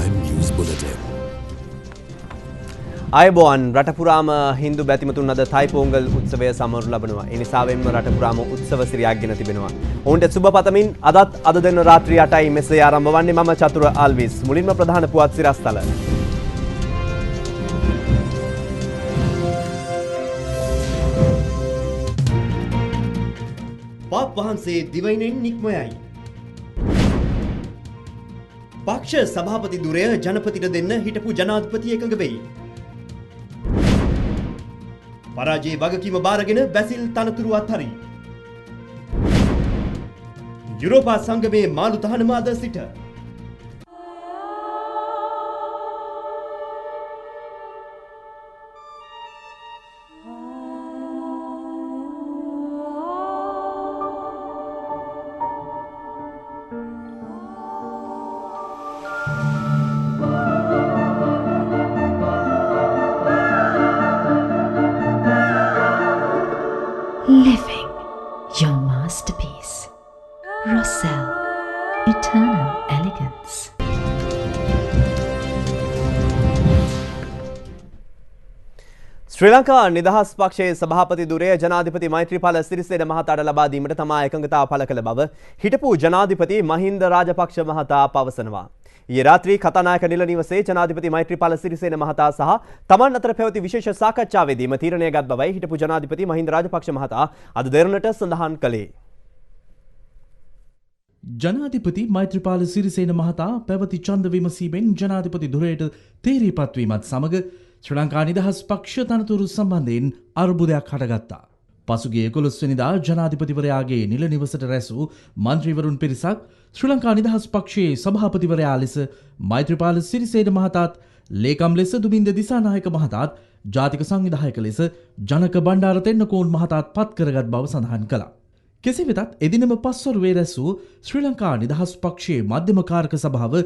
Prime News Bulletin. අයබෝවන් රට පුරාම හින්දු බැතිමතුන් අද තයි පොංගල් උත්සවය සමරු ලබනවා. ඒ නිසාවෙන්ම රට පුරාම උත්සව සිරියක් ගෙන තිබෙනවා. ඔවුන්ට සුබ පතමින් අද දින රාත්‍රී 8යි මෙසේ ආරම්භ වන්නේ. මම චතුර ආල්විස්. මුලින්ම ප්‍රධාන පුවත් සිරස්තල. පාප් වහන්සේ දිවයිනෙන් නික්මයයි. පක්ෂ සභාපති දුරය ජනපතිට දෙන්න හිටපු ජනාධිපති එකඟ වෙයි. පරාජයේ වගකීම බාරගෙන බැසිල් තනතුරු අත්හරි. යුරෝපා සංගමේ මාළු තහනම අද සිට. Living your masterpiece. Rossell, eternal elegance. ශ්‍රී ලංකා නිදහස් පක්ෂයේ සභාපති ධුරය ජනාධිපති මෛත්‍රීපාල සිරිසේන මහතාට ලබා දීමට තමා එකඟතාව පළ කළ බව හිටපු ජනාධිපති මහින්ද රාජපක්ෂ මහතා පවසනවා. ඊයේ රාත්‍රී කතානායක නිල නිවසේ ජනාධිපති මෛත්‍රීපාල සිරිසේන මහතා සහ තමන් අතර පැවති විශේෂ සාකච්ඡාවේදීම තීරණයගත් බවයි හිටපු ජනාධිපති මහින්ද රාජපක්ෂ මහතා අද දෙරණට සඳහන් කළේ. ජනාධිපති මෛත්‍රීපාල සිරිසේන මහතා පැවති ඡන්ද විමසීමෙන් ජනාධිපති ධුරයට තේරීපත් වීමත් සමග ශ්‍රී ලංකා නිදහස් පක්ෂ තනතුරු සම්බන්ධයෙන් අර්බුදයක් හටගත්තා. පසුගිය 11 වෙනිදා ජනාධිපතිවරයාගේ නිල නිවසට රැස් වූ මන්ත්‍රීවරුන් පිරිසක් ශ්‍රී ලංකා නිදහස් පක්ෂයේ සභාපතිවරයා ලෙස මෛත්‍රීපාල සිරිසේන මහතාත්, ලේකම් ලෙස දුමින්ද දිසානායක මහතාත්, ජාතික සංවිධායක ලෙස ජනක බණ්ඩාර තෙන්නකෝන් මහතාත් පත් කරගත් බව සඳහන් කළා. කෙසේ වෙතත් එදිනම පස්වරුවේ රැස් වූ ශ්‍රී ලංකා නිදහස් පක්ෂයේ මධ්‍යම කාරක සභාව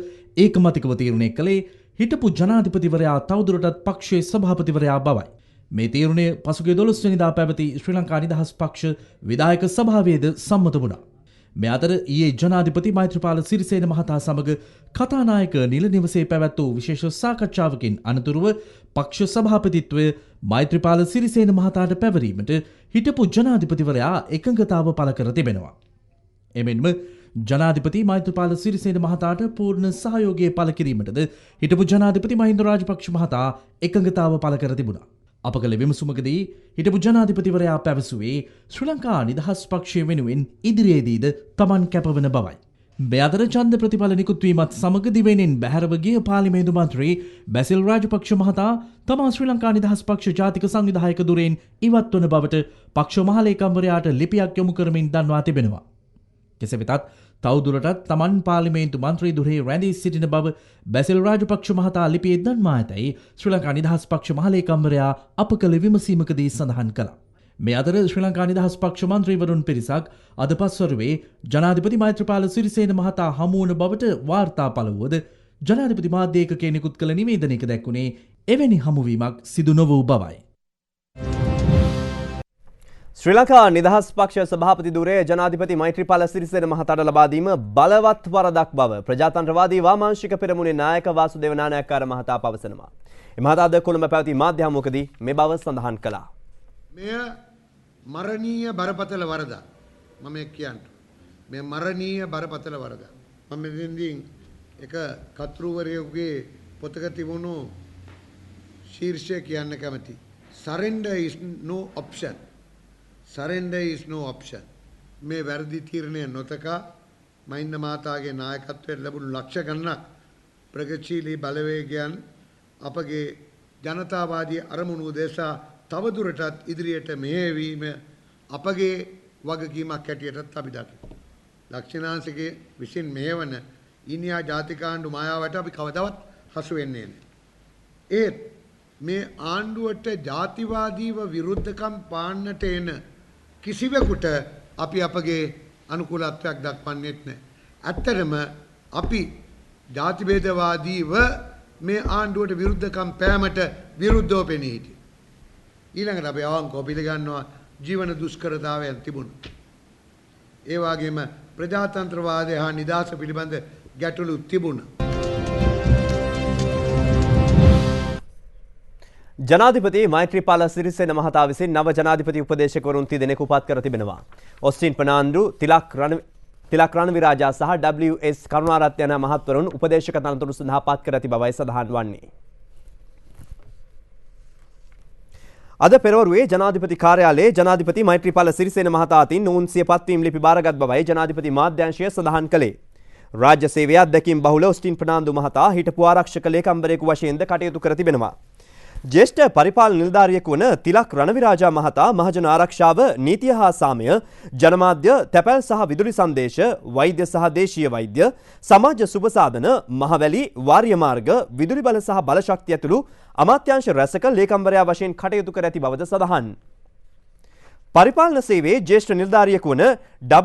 ඒකමතිකව තීරණය කළේ හිටපු ජනාධිපතිවරයා තවදුරටත් පක්ෂයේ සභාපතිවරයා බවයි. මේ තීරණය පසුගිය 12 වෙනිදා පැවති ශ්‍රී ලංකා නිදහස් පක්ෂ විධායක සභාවේද සම්මත වුණා. මේ අතර ඊයේ ජනාධිපති මෛත්‍රීපාල සිරිසේන මහතා සමග කතානායක නිල නිවසේ පැවැත් වූ විශේෂ සාකච්ඡාවකින් අනතුරුව පක්ෂ සභාපතිත්වය මෛත්‍රීපාල සිරිසේන මහතාට පැවරීමට හිටපු ජනාධිපතිවරයා එකඟතාව පළ කර තිබෙනවා. එමෙන්ම ජනාධිපති මෛත්‍රීපාල සිරිසේන මහතාට පූර්ණ සහයෝගය පළ කිරීමටද හිටපු ජනාධිපති මහින්ද රාජපක්ෂ මහතා එකඟතාව පළ කර තිබුණා. අප කළ විමසුමකදී හිටපු ජනාධිපතිවරයා පැවසුවේ ශ්‍රී ලංකා නිදහස් පක්ෂය වෙනුවෙන් ඉදිරියේදීද තමන් කැපවන බවයි. මේ අතර ඡන්ද ප්‍රතිඵල නිකුත්වීමත් සමග දිවයිනෙන් බැහැරව ගිය පාර්ලිමේන්තු මන්ත්‍රී බැසිල් රාජපක්ෂ මහතා තමා ශ්‍රී ලංකා නිදහස් පක්ෂ ජාතික සංවිධායක ධුරයෙන් ඉවත් වන බවට පක්ෂ මහලේකම්වරයාට ලිපියක් යොමු කරමින් දන්වා තිබෙනවා. කෙසේ වෙතත් තවදුරටත් තමන් පාර්ලිමේන්තු මන්ත්‍රී ධුරේ රැඳී සිටින බව බැසිල් රාජපක්ෂ මහතා ලිපියේ දන්වා ඇතැයි ශ්‍රී ලංකා නිදහස් පක්ෂ මහලේකම්වරයා අප කළ විමසීමකදී සඳහන් කළා. මේ අතර ශ්‍රී ලංකා නිදහස් පක්ෂ මන්ත්‍රීවරුන් පිරිසක් අද පස්වරුවේ ජනාධිපති මෛත්‍රීපාල සිරිසේන මහතා හමු වන බවට වාර්තා පළ වුවද ජනාධිපති මාධ්‍ය ඒකකයේ නිකුත් කළ නිවේදනයක දැක්වුණේ එවැනි හමුවීමක් සිදු නොවූ බවයි. ශ්‍රී ලංකා නිදහස් පක්ෂ සභාපති ධුරය ජනාධිපති මෛත්‍රීපාල සිරිසේන මහතාට ලබා දීම බලවත් වරදක් බව ප්‍රජාතන්ත්‍රවාදී වාමාංශික පෙරමුණේ නායක වාසුදේව නානායක්කාර මහතා පවසනවා. එම මහතා අද කොළඹ පැවති මාධ්‍ය හමුවකදී මේ බව සඳහන් කළා. මෙය මරණීය බරපතල වරදක්. මම කියන්න. මේ මරණීය බරපතල වරදක්. මම මෙතෙන්දී එක කතෘවරයෙකුගේ පොතක තිබුණු ශීර්ෂය කියන්න කැමතියි. Surrender is no option. Surrender is no option. මේ වැරදි තීරණය නොතකා මහින්ද මහතාගේ නායකත්වයට ලැබුණු ලක්ෂ ගණනක් ප්‍රගතිශීලී බලවේගයන් අපගේ ජනතාවාදී අරමුණු උදෙසා තවදුරටත් ඉදිරියට මෙහෙයවීම අපගේ වගකීමක් හැටියටත් අපි දකිමු. ලක්ෂණාංශකේ විසින් මෙහෙවන ඊනියා ජාතිකාණ්ඩු මායාවට අපි කවදාවත් හසු වෙන්නේ නැහැ. ඒත් මේ ආණ්ඩුවට ජාතිවාදීව විරුද්ධකම් පාන්නට එන කිසිවෙකුට අපි අපගේ අනුකූලත්වයක් දක්වන්නේත් නැහැ. ඇත්තටම අපි ජාතිභේදවාදීව මේ ආණ්ඩුවට විරුද්ධකම් පෑමට විරුද්ධව පෙනී හිටියේ. ඊළඟට අපි අවංකව පිළිගන්නවා ජීවන දුෂ්කරතාවයන් තිබුණා. ඒ වගේම ප්‍රජාතන්ත්‍රවාදය හා නිදහස පිළිබඳ ගැටලු තිබුණා. ජනාධිපති මෛත්‍රීපාල සිරිසේන මහතා විසින් නව ජනාධිපති උපදේශකවරුන් 30 දෙනෙකු පත් කර තිබෙනවා. ඔස්ටින් පනාන්දු තිලක් රණවිරාජා සහ WS කරුණාරත්න යන මහත්වරුන් උපදේශක තනතුරු සඳහා පත් කර ඇති බවයි සඳහන් වන්නේ. අද පෙරවරුවේ ජනාධිපති කාර්යාලයේ ජනාධිපති මෛත්‍රීපාල සිරිසේන මහතා අතින් ඔවුන් සිය පත්වීම් ලිපි බාරගත් බවයි ජනාධිපති මාධ්‍යංශය සඳහන් කළේ. රාජ්‍ය සේවයේ අත්දැකීම් බහුල ඔස්ටින් ප්‍රනාන්දු මහතා හිටපු ආරක්ෂක ලේකම්වරයෙකු වශයෙන්ද කටයුතු කර තිබෙනවා. ජ්‍යෙෂ්ඨ පරිපාලන නිලධාරියෙකු වන තිලක් රණවිරාජා මහතා මහජන ආරක්ෂාව, නීතිය හා සාමය, ජනමාධ්‍ය, තැපැල් සහ විදුලි සංදේශ, වෛද්‍ය සහ දේශීය වෛද්‍ය, සමාජ සුබසාධන, මහවැලි, වාර්ය මාර්ග, විදුලි බල සහ බලශක්තිය ඇතුළු අමාත්‍යාංශ රැසක ලේකම්වරයා වශයෙන් කටයුතු කර ඇති බවද සඳහන්. පරිපාලන සේවයේ ජ්‍යෙෂ්ඨ නිලධාරියෙකු වන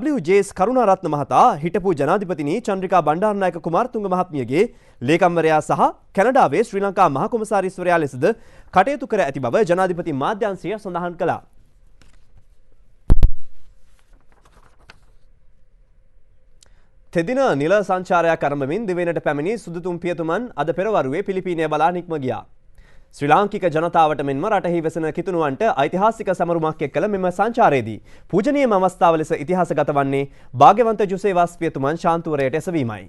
WJS කරුණාරත්න මහතා හිටපු ජනාධිපතිනි චන්ද්‍රිකා බණ්ඩාරනායක කුමාරතුංග මහත්මියගේ ලේකම්වරයා සහ කැනඩාවේ ශ්‍රී ලංකා මහ කොමසාරිස්වරයා ලෙසද කටයුතු කර ඇති බව ජනාධිපති මාධ්‍යංශය සඳහන් කළා. තෙදින නිල සංචාරයක් ආරම්භමින් දිවයිනට පැමිණි සුදුතුම් පියතුමන් අද පෙරවරුවේ පිලිපීනය බලා නික්ම ගියා. ශ්‍රී ලාංකික ජනතාවට මෙන්ම රටෙහි වෙසෙන කිතුණුවන්ට ඓතිහාසික සමරුමක් එක්කල මෙම සංචාරයේදී පූජනීයම අවස්ථාව ලෙස ඉතිහාසගත වන්නේ භාග්‍යවන්ත ජුසේවාස් පියතුමන් ශාන්තුවරයට එසවීමයි.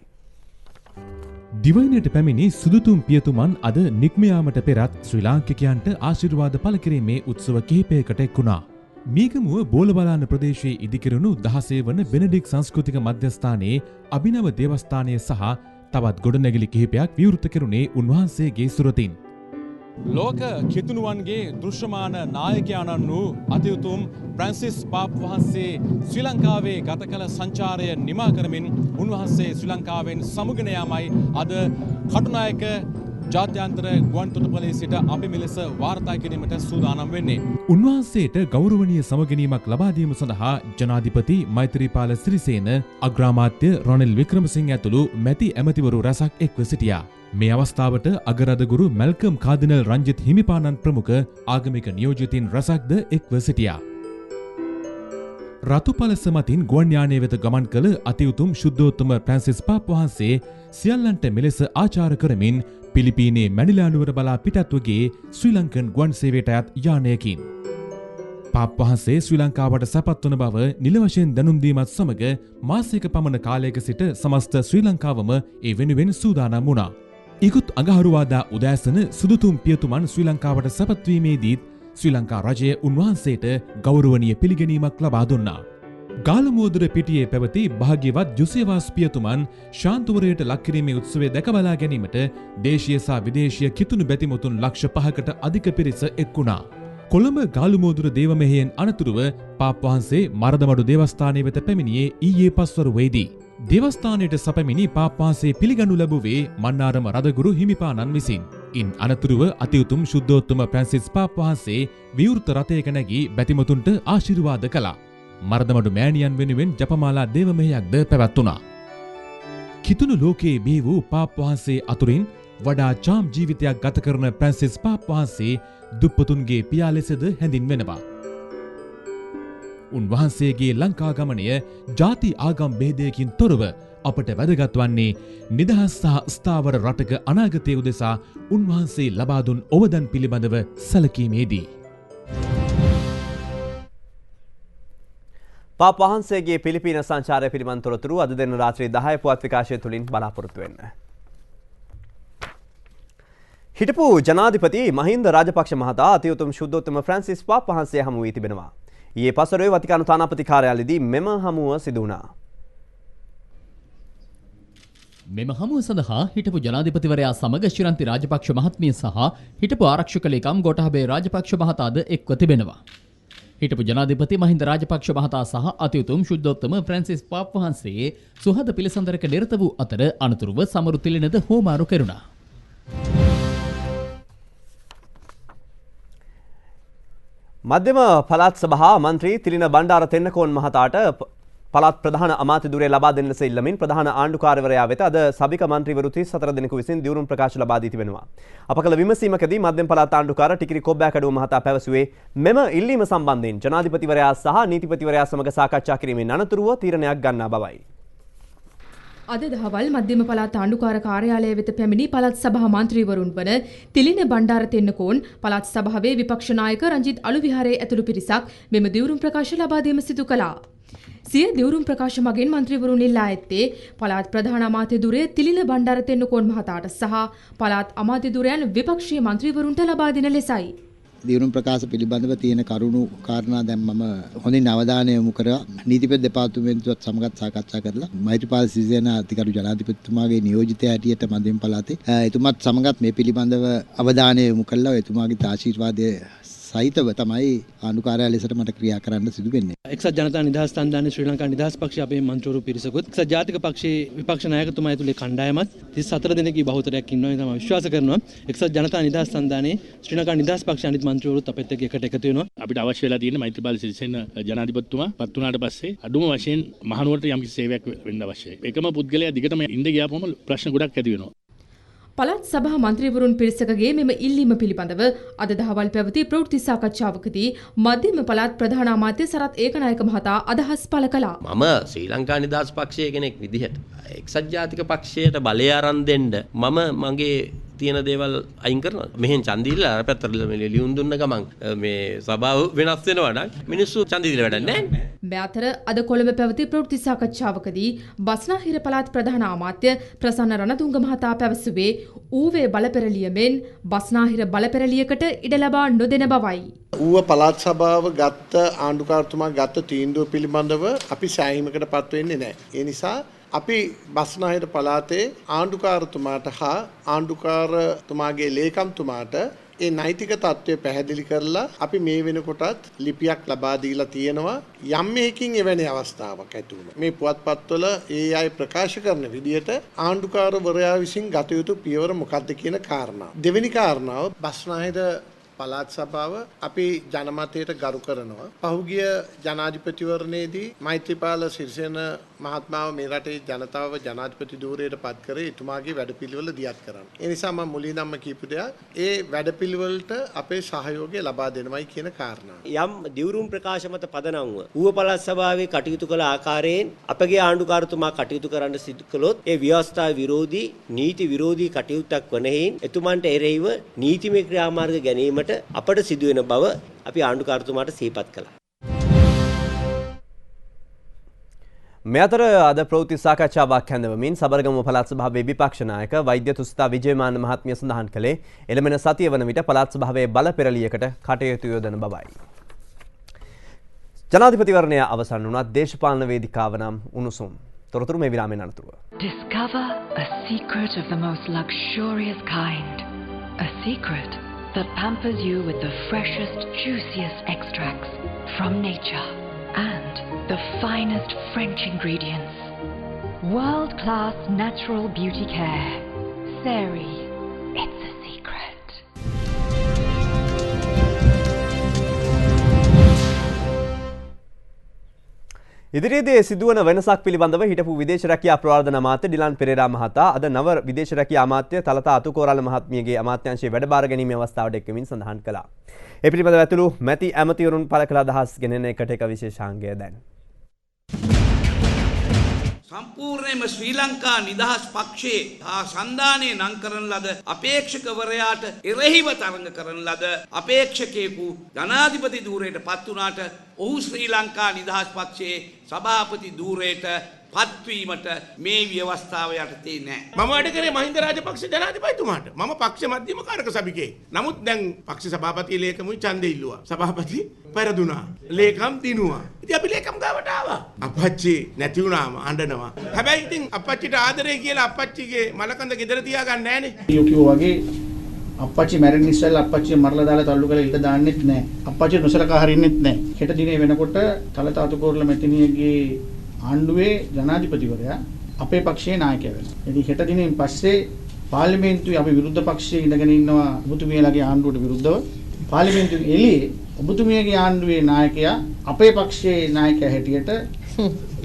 දිවයිනට පැමිණි සුදුතුම් පියතුමන් අද නික්ම යාමට පෙරත් ශ්‍රී ලාංකිකයන්ට ආශිර්වාද පළ කිරීමේ උත්සව කිහිපයකට එක්ුණා. මීගමුව බෝලබලාන ප්‍රදේශයේ ඉදිකරණු 16 වන බෙනඩික් සංස්කෘතික මධ්‍යස්ථානයේ අභිනව දේවස්ථානය සහ තවත් ගොඩනැගිලි කිහිපයක් විවෘත කෙරුණේ උන්වහන්සේගේ සුරතින්. ලෝක කිතුණුවන්ගේ දෘශ්‍යමාන නායකයාණන් වූ අතිඋතුම් ප්‍රැන්සිස් පාප් වහන්සේ ශ්‍රී ලංකාවේ ගත කළ සංචාරය නිමා කරමින් උන්වහන්සේ ශ්‍රී ලංකාවෙන් සමුගෙන යාමයි අද කටුනායක ජාත්‍යන්තර ගුවන්තොටුපළේ සිට අපි මෙලෙස වාර්තා කිරීමට සූදානම් වෙන්නේ. උන්වහන්සේට ගෞරවනීය සමගැනීමක් ලබා දීම සඳහා ජනාධිපති මෛත්‍රීපාල සිරිසේන, අග්‍රාමාත්‍ය රනිල් වික්‍රමසිංහ ඇතුළු මැති ඇමතිවරු රැසක් එක්ව සිටියා. මේ අවස්ථාවට අගරදගුරු මැල්කම් කාදිනල් රංජිත් හිමිපාණන් ප්‍රමුඛ ආගමික නියෝජිතින් රැසක්ද එක්ව සිටියා. රතුපලස මතින් ගුවන් යානය වෙත ගමන් කළ අතිඋතුම් ශුද්ධෝත්තම ප්‍රැන්සිස් පාප් වහන්සේ සියල්ලන්ට මෙලෙස ආචාර කරමින් පිලිපීනේ මැනිලා නුවර බලා පිටත්වගේ ශ්‍රී ලංකන් ගුවන් සේවයට අයත් යානයකින්. පාප් වහන්සේ ශ්‍රී ලංකාවට සැපත් වන බව නිල වශයෙන් දැනුම් දීමත් සමග මාසයක පමණ කාලයක සිට සමස්ත ශ්‍රී ලංකාවම ඒ වෙනුවෙන් සූදානම් වුණා. ඉකුත් අඟහරුවාදා උදෑසන සුදුතුම් පියතුමන් ශ්‍රී ලංකාවට සැපත්වීමේදීත් ශ්‍රී ලංකා රජය උන්වහන්සේට ගෞරවනීය පිළිගැනීමක් ලබා දුන්නා. ගාලමුවදුර පිටියේ පැවති භාග්‍යවත් ජුසේවාස් පියතුමන් ශාන්තුවරයට ලක්කිරීමේ උත්සවය දැකබලා ගැනීමට දේශීය සහ විදේශීය කිතුණු බැතිමතුන් ලක්ෂ 5කට අධික පිරිස එක්වුණා. කොළඹ ගාලුමෝදුර දේවමෙහෙයෙන් අනතුරුව පාප් වහන්සේ මරදමඩු දේවස්ථානය වෙත පැමිණියේ ඊයේ පස්වරුවේදී. දේවස්ථානයට සැපැමිණි පාප් වහන්සේ පිළිගනු ලැබුවේ මන්නාරම රදගුරු හිමිපාණන් විසින්. ඉන් අනතුරුව අතිඋතුම් ශුද්ධෝත්තම ප්‍රැන්සිස් පාප් වහන්සේ විවෘත රථයක නැගී බැතිමතුන්ට ආශිර්වාද කළා. මරදමඩු මෑණියන් වෙනුවෙන් ජපමාලා දේවමෙහෙයක්ද පැවැත්වුණා. කිතුණු ලෝකයේ බිහි වූ පාප් වහන්සේ අතුරින් වඩා චාම් ජීවිතයක් ගත කරන ප්‍රැන්සිස් පාප් වහන්සේ දුප්පතුන්ගේ පියා ලෙසද හැඳින්වෙනවා. උන්වහන්සේගේ ලංකා ගමනය ජාති ආගම් බේදයකින් තොරව අපට වැදගත් වන්නේ නිදහස් සහ ස්ථාවර රටක අනාගතය උදෙසා උන්වහන්සේ ලබා දුන් ඔවදන් පිළිබඳව සැලකීමේදී. පාප් වහන්සේගේ පිලිපීන සංචාරය පිළිබඳ තොරතුරු අද දින රාත්‍රී 10 පුවත් විකාශය තුලින් බලාපොරොත්තු වෙන්න. හිටපු ජනාධිපති මහින්ද රාජපක්ෂ මහතා අතිඋතුම් ශුද්ධෝත්තම ෆ්‍රැන්සිස් පාප් වහන්සේ හමු වී තිබෙනවා. ඊයේ පසුරේ වතිකානු තානාපති කාර්යාලයේදී මෙම හමුව සිදු වුණා. මෙම හමුව සඳහා හිටපු ජනාධිපතිවරයා සමග ශිරන්ති රාජපක්ෂ මහත්මිය සහ හිටපු ආරක්ෂක ලේකම් ගෝඨාභය රාජපක්ෂ මහතාද එක්ව තිබෙනවා. හිටපු ජනාධිපති මහින්ද රාජපක්ෂ මහතා සහ අතිඋතුම් ශුද්ධෝත්තම ෆ්‍රැන්සිස් පාප් වහන්සේ සුහද පිළිසඳරක නිරත වූ අතර අනතුරුව සමරු තිලිනද හෝමාරු කෙරුණා. මධ්‍යම පළාත් සභා මන්ත්‍රී තිලින බණ්ඩාර තෙන්නකෝන් මහතාට පළාත් ප්‍රධාන අමාත්‍ය ධුරය ලබා දෙන්න ලෙස ඉල්ලමින් ප්‍රධාන ආණ්ඩුකාරවරයා වෙත අද සභික මන්ත්‍රීවරු 34 දෙනෙකු විසින් දියුණුම් ප්‍රකාශ ලබා දී තිබෙනවා. අප කළ විමසීමකදී මධ්‍යම පළාත් ආණ්ඩුකාර ටිකිරි කොබ්බෑකඩුව මහතා පැවසුවේ මෙම ඉල්ලීම සම්බන්ධයෙන් ජනාධිපතිවරයා සහ නීතිපතිවරයා සමග සාකච්ඡා කිරීමෙන් අනතුරුව තීරණයක් ගන්නා බවයි. අද දහවල් මධ්‍යම පළාත් ආණ්ඩුකාර කාර්යාලය වෙත පැමිණි පළාත් සභා මන්ත්‍රීවරුන් වන තිලින බණ්ඩාර තෙන්නකෝන් පළාත් සභාවේ විපක්ෂ නායක රංජිත් අලුවිහාරයේ ඇතුළු පිරිසක් මෙම දිවුරුම් ප්‍රකාශ ලබා දීම සිදු කළා. සිය දිවුරුම් ප්‍රකාශ මගින් මන්ත්‍රීවරුන් ඉල්ලා ඇත්තේ පළාත් ප්‍රධාන අමාත්‍ය ධුරය තිලින බණ්ඩාර තෙන්නකෝන් මහතාට සහ පළාත් අමාත්‍ය ධුරයන් විපක්ෂීය මන්ත්‍රීවරුන්ට ලබා දෙන ලෙසයි. දිවුරුම් ප්‍රකාශ පිළිබඳව තියෙන කරුණු කාරණා දැන් මම හොඳින් අවධානය යොමු කරා නීතිපති දෙපාර්තමේන්තුවත් සමගත් සාකච්ඡා කරලා මෛත්‍රීපාල සිරිසේන අධිකරු ජනාධිපතිතුමාගේ නියෝජිතයා හැටියට මධ්‍යම පළාතේ එතුමත් සමගත් මේ පිළිබඳව අවධානය යොමු කළා එතුමාගේ ආශිර්වාදය සහිතව තමයි ආණ්ඩුකාරයා ලෙසට මට ක්‍රියා කරන්න සිදු වෙන්නේ. එක්සත් ජනතා නිදහස් සන්ධානයේ ශ්‍රී ලංකා නිදහස් පක්ෂයේ අපේ මන්ත්‍රීවරු පිරිසකුත් එක්සත් ජාතික පක්ෂයේ විපක්ෂ നാයකතුමා ඇතුළේ කණ්ඩායමත් 34 දෙනෙක්ගේ බහුතරයක් ඉන්නවා තමයි විශ්වාස කරනවා. එක්සත් ජනතා නිදහස් සන්ධානයේ ශ්‍රී ලංකා නිදහස් පක්ෂයේ අනිත් මන්ත්‍රීවරුත් අපිත් එක්ක එකට එකතු වෙනවා. අපිට අවශ්‍ය වෙලා තියෙන මෛත්‍රීපාල සිරිසේන ජනාධිපතිතුමා පත් වුණාට පස්සේ අඩුම වශයෙන් මහනුවරට යම්කිසි සේවයක් වෙන්න අවශ්‍යයි. ඒකම පුද්ගලයා දිගටම ඉඳ ගියාපම ප්‍රශ්න ගොඩක් ඇති වෙනවා. පළාත් සභා මන්ත්‍රීවරුන් පිරිසකගේ මෙම ඉල්ලීම පිළිබඳව අද දහවල් පැවති ප්‍රවෘත්ති සාකච්ඡාවකදී මධ්‍යම පළාත් ප්‍රධාන අමාත්‍ය සරත් ඒකනායක මහතා අදහස් පළ කළා. මම ශ්‍රී ලංකා නිදහස් පක්ෂයේ කෙනෙක් විදිහට එක්සත් ජාතික පක්ෂයට බලය අරන් දෙන්න මම මගේ තියෙන දේවල් අයින් කරනවා. මෙහෙන් ඡන්දය දීලා අර පැත්තට ලියුම් දුන්න ගමන් මේ සභාව වෙනස් වෙනවා නම් මිනිස්සු ඡන්දය දීලා වැඩක් නැහැ. මේ අතර අද කොළඹ පැවති ප්‍රවෘත්ති සාකච්ඡාවකදී බස්නාහිර පළාත් ප්‍රධාන අමාත්‍ය ප්‍රසන්න රණතුංග මහතා පැවසුවේ ඌවේ බලපෙරළියමෙන් බස්නාහිර බලපෙරළියකට ඉඩ ලබා නොදෙන බවයි. ඌව පළාත් සභාව ගත්ත ආණ්ඩුකාරතුමා ගත්ත තීන්දුව පිළිබඳව අපි සෑහීමකට පත් වෙන්නේ නැහැ. ඒ නිසා අපි බස්නාහිර පළාතේ ආණ්ඩුකාරතුමාට හා ආණ්ඩුකාරතුමාගේ ලේකම්තුමාට ඒ නෛතික තත්ත්වය පැහැදිලි කරලා අපි මේ වෙනකොටත් ලිපියක් ලබා දීලා තියෙනවා. යම් මේකින් එවැනි අවස්ථාවක් ඇති වුණා. මේ පුවත්පත්වල ඒ අය ප්‍රකාශ කරන විදිහට ආණ්ඩුකාරවරයා විසින් ගත යුතු පියවර මොකක්ද කියන කාරණාව. දෙවෙනි කාරණාව බස්නාහිර පළාත් සභාව අපි ජනමතයට ගරු කරනවා. පහුගිය ජනාධිපතිවරණයේදී මෛත්‍රීපාල සිරිසේන මහත්මයාව මේ රටේ ජනතාව ජනාධිපති ධූරයට පත් කරේ එතුමාගේ වැඩපිළිවෙල දියත් කරන්න. ඒ නිසා මම මුලින්ම කියපු දෙයක් ඒ වැඩපිළිවෙලට අපේ සහයෝගය ලබා දෙනවයි කියන කාරණාව. යම් දිවුරුම් ප්‍රකාශ මත පදනම්ව ඌව පළාත් සභාවේ කටයුතු කළ ආකාරයෙන් අපගේ ආණ්ඩුකාරතුමා කටයුතු කරන්න සිදු කළොත් ඒ ව්‍යවස්ථා විරෝධී නීති විරෝධී කටයුත්තක් වන හේයින් එතුමන්ට එරෙහිව නීතිමය ක්‍රියාමාර්ග ගැනීමට අපට සිදුවෙන බව අපි ආණ්ඩුකාරතුමාට සිහිපත් කළා. මේ අතර අද ප්‍රවෘත්ති සාකච්ඡාවක් හැඳවමින් සබරගමුව පළාත් සභාවේ විපක්ෂ නායක වෛද්‍ය තුස්තා විජේමාන මහත්මිය සඳහන් කළේ එළමෙන සතිය වන විට පළාත් සභාවේ බල පෙරළියකට කටයුතු යොදන බවයි. ජනාධිපතිවරණය අවසන් වුණත් දේශපාලන වේදිකාව නම් උණුසුම්. තොරතුරු මේ විරාමයෙන් අනතුරුව. Discover a secret of the most luxurious kind. A secret that pampers you with the freshest, juiciest extracts from nature and the finest French ingredients. World-class natural beauty care. Sari, it's a secret. ඉදිරියේදී සිදුවන වෙනසක් පිළිබඳව හිටපු විදේශ රැකියා ප්‍රවර්ධන අමාත්‍ය ඩිලන් පෙරේරා මහතා අද නව විදේශ රැකියා අමාත්‍ය තලතා අතුකෝරාල මහත්මියගේ අමාත්‍යාංශයේ වැඩබාර ගැනීමේ අවස්ථාවට එක්වමින් සඳහන් කළා. ඒ පිළිබඳව ඇතුළු මැති ඇමතිවරුන් පළ කළ අදහස් ගෙනෙන එකට එක විශේෂාංගය දැන්. සම්පූර්ණයෙන්ම ශ්‍රී ලංකා නිදහස් පක්ෂයේ හා සන්ධානයේ නම් කරන ලද අපේක්ෂකවරයාට එරෙහිව තරඟ කරන ලද අපේක්ෂකයෙකු ජනාධිපති ධූරයට පත් වුණාට ඔහු ශ්‍රී ලංකා නිදහස් පක්ෂයේ සභාපති ධූරයට පත්වීමට මේ ව්‍යවස්ථාව යටතේ නැහැ. මම වැඩ කරේ මහින්ද රාජපක්ෂ ජනාධිපතිතුමාට. මම පක්ෂ මධ්‍යම කාරක සභිකේ. නමුත් දැන් පක්ෂ සභාපති ලේකමුයි ඡන්දෙ ඉල්ලුවා. සභාපති පෙරදුනා. ලේකම් දිනුවා. ඉතින් අපි ලේකම් ගාවට ආවා. අපච්චි නැති වුණාම අඬනවා. හැබැයි ඉතින් අපච්චිට ආදරේ කියලා අපච්චිගේ මලකඳ ගෙදර තියාගන්න නැහනේ. යෝකියෝ වගේ අපච්චි මැරෙන්න ඉස්සෙල්ලා අපච්චි මරලා දාලා තල්ලු කරලා ඉල්ල දාන්නෙත් නැහැ. අපච්චි නොසලකා හරින්නෙත් නැහැ. හෙට දිනේ වෙනකොට තලත අතුකෝරළ මෙතනියගේ ආණ්ඩුවේ ජනාධිපතිවරයා අපේ පක්ෂයේ නායකයා වෙනවා. ඉතින් හෙට දිනෙන් පස්සේ පාර්ලිමේන්තුවේ අපි විරුද්ධ පක්ෂයේ ඉඳගෙන ඉන්නවා ඔබතුමියලාගේ ආණ්ඩුවට විරුද්ධව. පාර්ලිමේන්තුවේ එළියේ ඔබතුමියගේ ආණ්ඩුවේ නායකයා අපේ පක්ෂයේ නායකයා හැටියට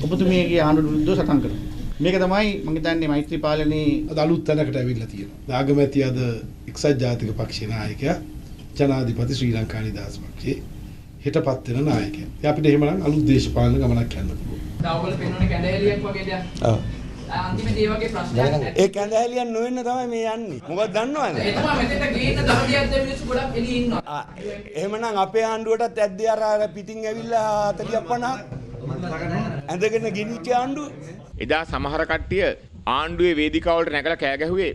ඔබතුමියගේ ආණ්ඩුවට විරුද්ධව සටන් කරනවා. මේක තමයි මම හිතන්නේ මෛත්‍රී පාලනයේ අද අලුත් තැනකට ඇවිල්ලා තියෙනවා. නාගමැති අද එක්සත් ජාතික පක්ෂයේ නායකයා ජනාධිපති ශ්‍රී ලංකා නිදහස් පක්ෂයේ හිටපත් වෙන නායකයා. ඒ අපිට එහෙමනම් අලුත් දේශපාලන ගමනක් යන්න පුළුවන්. දාවල පෙන්වන්නේ කැඳැලියක් වගේ දෙයක්. ඔව්. අන්තිමට ඒ වගේ ප්‍රශ්නයක් නැහැ. ඒ කැඳහැලියන් නොවෙන්න තමයි මේ යන්නේ. මොකද දන්නවද? එතුමා මෙතෙන්ට ගේන්න දහදියක් දැන් මිනිස්සු ගොඩක් එළියේ ඉන්නවා. එහෙමනම් අපේ ආණ්ඩුවටත් ඇද්දේ අර පිටින් ඇවිල්ලා 40ක් 50ක් ඇඳගෙන ගිනිච්ච ආණ්ඩුව. එදා සමහර කට්ටිය ආණ්ඩුවේ වේදිකාවලට නැගලා කෑ ගැහුවේ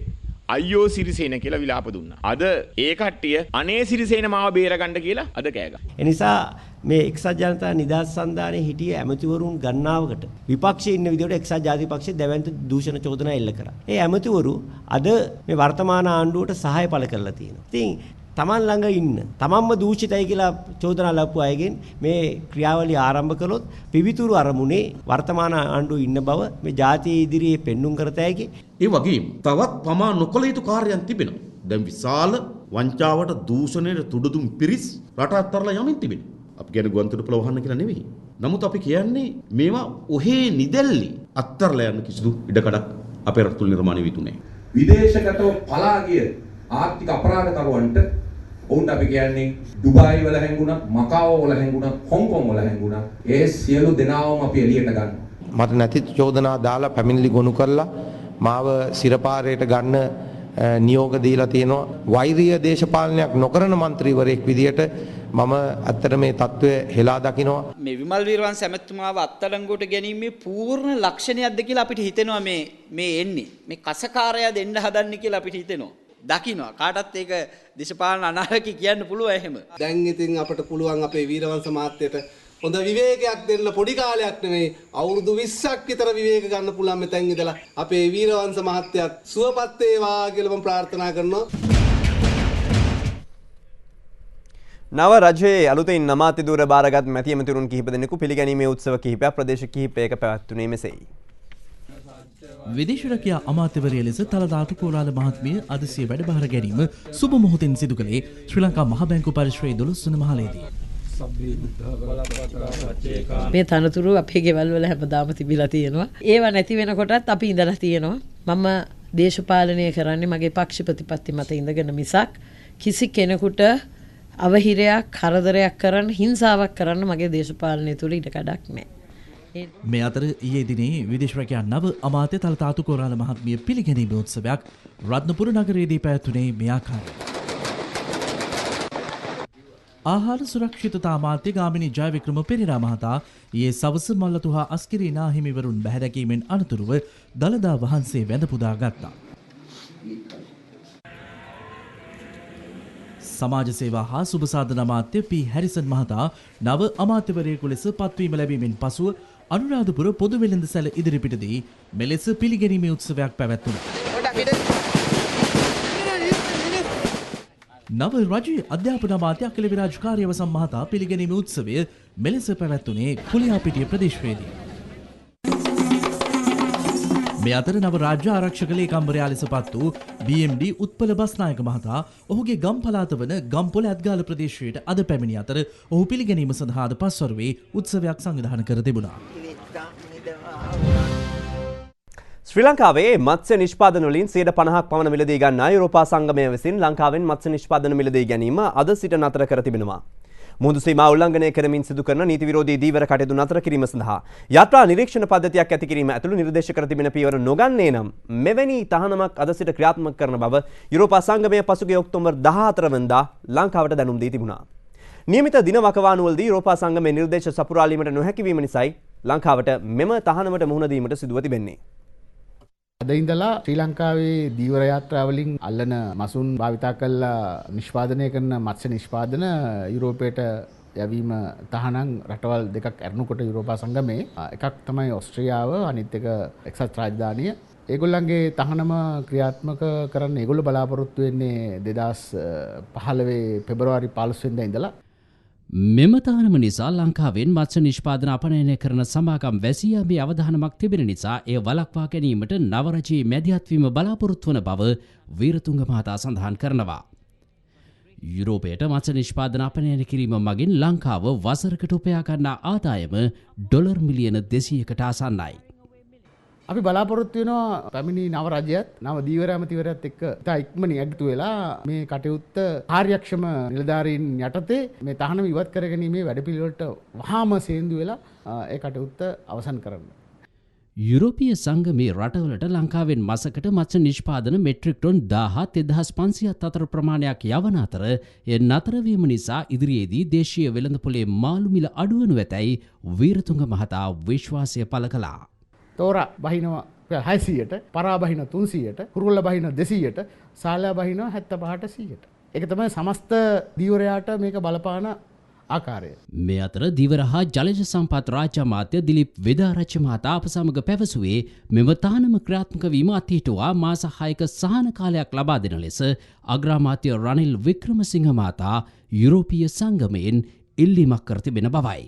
අයියෝ සිරිසේන කියලා විලාප දුන්නා. අද ඒ කට්ටිය අනේ සිරිසේන මාව බේරගන්න කියලා අද කෑ ගහනවා. එනිසා මේ එක්සත් ජනතා නිදහස් සන්ධානයේ හිටිය ඇමතිවරුන් ගණනාවකට විපක්ෂයේ ඉන්න විදිහට එක්සත් ජාතික පක්ෂයේ දැවැන්ත දූෂණ චෝදනා එල්ල කරා. ඒ ඇමතිවරු අද මේ වර්තමාන ආණ්ඩුවට සහාය පළ කරලා තියෙනවා. ඉතින් තමන් ළඟ ඉන්න තමන්ම දූෂිතයි කියලා චෝදනා ලැබපු අයගෙන් මේ ක්‍රියාවලිය ආරම්භ කළොත් පිවිතුරු අරමුණේ වර්තමාන ආණ්ඩුව ඉන්න බව මේ ජාතිය ඉදිරියේ පෙන්눔 කරත හැකි. ඒ වගේම තවත් පමා නොකළ යුතු කාර්යයන් තිබෙනවා. දැන් විශාල වංචාවට දූෂණයට තුඩුදුම් පිරිස් රට අත්හැරලා යමින් තිබෙනවා. අපි කියන්නේ ගුවන්තොටුපළ වහන්න කියලා නෙවෙයි. නමුත් අපි කියන්නේ මේවා ඔහේ නිදැල්ලි අත්හැරලා යන්න කිසිදු ඉඩකඩක් අපේ රට තුල නිර්මාණය වී තුනේ. විදේශගතව පලා ගිය ආර්ථික අපරාධකරුවන්ට ඔවුන්ට අපි කියන්නේ ඩුබායි වල හැංගුණා, මකාෝ වල හැංගුණා, හොංකොං වල හැංගුණා. ඒ සියලු දෙනාවම අපි එළියට ගන්නවා. මට නැති චෝදනා දාලා පැමිණිලි ගොනු කරලා මාව සිරපාරයට ගන්න නියෝග දීලා තියෙනවා. වෛරීය දේශපාලනයක් නොකරන മന്ത്രിවරයෙක් විදියට මම ඇත්තට මේ தત્ත්වය හෙලා දකිනවා. මේ විමල් වීරවංශ ඇමතුමාව අත්අඩංගුවට ගැනීමේ පූර්ණ ලක්ෂණයක්ද කියලා අපිට හිතෙනවා මේ එන්නේ. මේ කසකාරයා දෙන්න හදන්නේ කියලා අපිට හිතෙනවා. දකින්නවා කාටත් ඒක දේශපාලන අනාරකී කියන්න පුළුවන් එහෙම. දැන් ඉතින් අපිට පුළුවන් අපේ වීරවංශ මහත්තයට හොඳ විවේකයක් දෙන්න පොඩි කාලයක් නෙමෙයි අවුරුදු 20ක් විතර විවේක ගන්න පුළුවන් මෙතෙන් ඉඳලා අපේ වීරවංශ මහත්තයත් සුවපත් වේවා කියලා මම ප්‍රාර්ථනා කරනවා. නව රජයේ අලුතින් නමාති දුර බාරගත් මැති ඇමතිවරුන් කිහිප දෙනෙකු පිළිගැනීමේ උත්සව කිහිපයක් ප්‍රදේශ කිහිපයක පැවැත්වුණේ මෙසේයි. විදේශ රැකියා අමාත්‍යවරිය ලෙස තලදා අතුකෝරාල මහත්මිය අද සිය වැඩබාර ගැනීම සුබ මොහොතින් සිදු කළේ ශ්‍රී ලංකා මහ බැංකු පරිශ්‍රයේ 12 වන මහලේදී. මේ තනතුරු අපේ ගෙවල් වල හැමදාම තිබිලා තියෙනවා. ඒවා නැති වෙනකොටත් අපි ඉඳලා තියෙනවා. මම දේශපාලනය කරන්නේ මගේ පක්ෂ ප්‍රතිපත්ති මත ඉඳගෙන මිසක් කිසි කෙනෙකුට අවහිරයක් කරදරයක් කරන්න හිංසාවක් කරන්න මගේ දේශපාලනය තුල ඉඩ කඩක් නැහැ. මේ අතර ඊයේ දිනේ විදේශ රැකියා නව අමාත්‍ය තලතා අතුකෝරාල මහත්මිය පිළිගැනීමේ උත්සවයක් රත්නපුර නගරයේදී පැවැත්වුණේ මේ ආකාරයට. ආහාර සුරක්ෂිතතා අමාත්‍ය ගාමිණී ජයවික්‍රම පෙරේරා මහතා ඊයේ සවස මල්ලතු හා අස්කිරි නාහිමිවරුන් බැහැ දැකීමෙන් අනතුරුව දළදා වහන්සේ වැඳ පුදා ගත්තා. සමාජ සේවා හා සුබ සාධන අමාත්‍ය පී හැරිසන් මහතා නව අමාත්‍යවරයෙකු ලෙස පත්වීම ලැබීමෙන් පසුව අනුරාධපුර පොදු වෙළඳසැල ඉදිරිපිටදී මෙලෙස පිළිගැනීමේ උත්සවයක් පැවැත්වුණා. නව රජයේ අධ්‍යාපන අමාත්‍ය අකිල විරාජ් කාර්යවසම් මහතා පිළිගැනීමේ උත්සවය මෙලෙස පැවැත්වුණේ කුලියාපිටිය ප්‍රදේශයේදී. මේ අතර නව රාජ්‍ය ආරක්ෂක ලේකම්වරයා ලෙස පත් වූ BMD උත්පල බස්නායක මහතා ඔහුගේ ගම් පළාත වන ගම්පොළ ඇත්ගාල ප්‍රදේශයට අද පැමිණි අතර ඔහු පිළිගැනීම සඳහා අද පස්වරුවේ උත්සවයක් සංවිධානය කර තිබුණා. ශ්‍රී ලංකාවේ මත්ස්‍ය නිෂ්පාදන වලින් 50% පමණ මිලදී ගන්නා යුරෝපා සංගමය විසින් ලංකාවෙන් මත්ස්‍ය නිෂ්පාදන මිලදී ගැනීම අද සිට නතර කර තිබෙනවා. මුහුදු සීමා උල්ලංඝනය කරමින් සිදු කරන නීති විරෝධී දීවර කටයුතු නතර කිරීම සඳහා යාත්‍රා නිරීක්ෂණ පද්ධතියක් ඇති කිරීම ඇතුළු නිර්දේශ කර තිබෙන පියවර නොගන්නේ නම් මෙවැනි තහනමක් අද සිට ක්‍රියාත්මක කරන බව යුරෝපා සංගමය පසුගිය ඔක්තෝබර් 14 වෙනිදා ලංකාවට දැනුම් දී තිබුණා. නියමිත දින වකවානුවලදී යුරෝපා සංගමයේ නිර්දේශ සපුරාලීමට නොහැකි වීම නිසායි ලංකාවට මෙම තහනමට මුහුණ දීමට සිදුව තිබෙන්නේ. අද ඉඳලා ශ්‍රී ලංකාවේ දීවර යාත්‍රාවලින් අල්ලන මසුන් භාවිතා කරලා නිෂ්පාදනය කරන මත්ස්‍ය නිෂ්පාදන යුරෝපයට යැවීම තහනම් රටවල් දෙකක් ඇරනකොට යුරෝපා සංගමේ එකක් තමයි ඕස්ට්‍රියාව අනිත් එක එක්සත් රාජධානිය. ඒගොල්ලන්ගේ තහනම ක්‍රියාත්මක කරන්න ඒගොල්ලෝ බලාපොරොත්තු වෙන්නේ 2015 පෙබරවාරි 15 වෙනිදා ඉඳලා. මෙම තහනම නිසා ලංකාවෙන් මත්ස්‍ය නිෂ්පාදන අපනයනය කරන සමාගම් වැසියාමේ අවධානමක් තිබෙන නිසා එය වළක්වා ගැනීමට නව රජයේ මැදිහත්වීම බලාපොරොත්තු වන බව වීරතුංග මහතා සඳහන් කරනවා. යුරෝපයට මත්ස්‍ය නිෂ්පාදන අපනයනය කිරීම මගින් ලංකාව වසරකට උපයා ගන්නා ආදායම ඩොලර් මිලියන 200කට ආසන්නයි. අපි බලාපොරොත්තු වෙනවා පැමිණි නව රජයත් නව දීවර ඇමතිවරයාත් එක්ක ඉතා ඉක්මනින් එකතු වෙලා මේ කටයුත්ත කාර්යක්ෂම නිලධාරීන් යටතේ මේ තහනම ඉවත් කරගැනීමේ වැඩපිළිවෙලට වහාම සේන්දු වෙලා ඒ කටයුත්ත අවසන් කරන්න. යුරෝපීය සංගමේ රටවලට ලංකාවෙන් මසකට මත්ස්‍ය නිෂ්පාදන මෙට්‍රික් ටොන් 17,500 ප්‍රමාණයක් යවන අතර එය නතරවීම නිසා ඉදිරියේදී දේශීය වෙළඳපොලේ මාළු මිල අඩුවනු ඇතැයි වීරතුංග මහතා විශ්වාසය පළ කළා. තෝරා බහිනවා 600ට, පරා බහින 300ට, කුරුල්ල බහින 200ට, සාලයා බහින 75ට 100ට. ඒක තමයි සමස්ත දීවරයාට මේක බලපාන ආකාරය. මේ අතර දීවර හා ජලජ සම්පත් රාජ්‍ය අමාත්‍ය දිලිප් වේදාරච්චි මහතා අප සමග පැවසුවේ මෙම තානම ක්‍රියාත්මක වීම අතීතුවා මාස 6ක සහන කාලයක් ලබා දෙන ලෙස අග්‍රාමාත්‍ය රනිල් වික්‍රමසිංහ මහතා යුරෝපීය සංගමයෙන් ඉල්ලීමක් කර තිබෙන බවයි.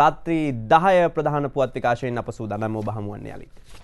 රාත්‍රී 10 ප්‍රධාන පුවත් විකාශයෙන් අප සූදානම් ඔබ හමුවන්නේ යලිත්.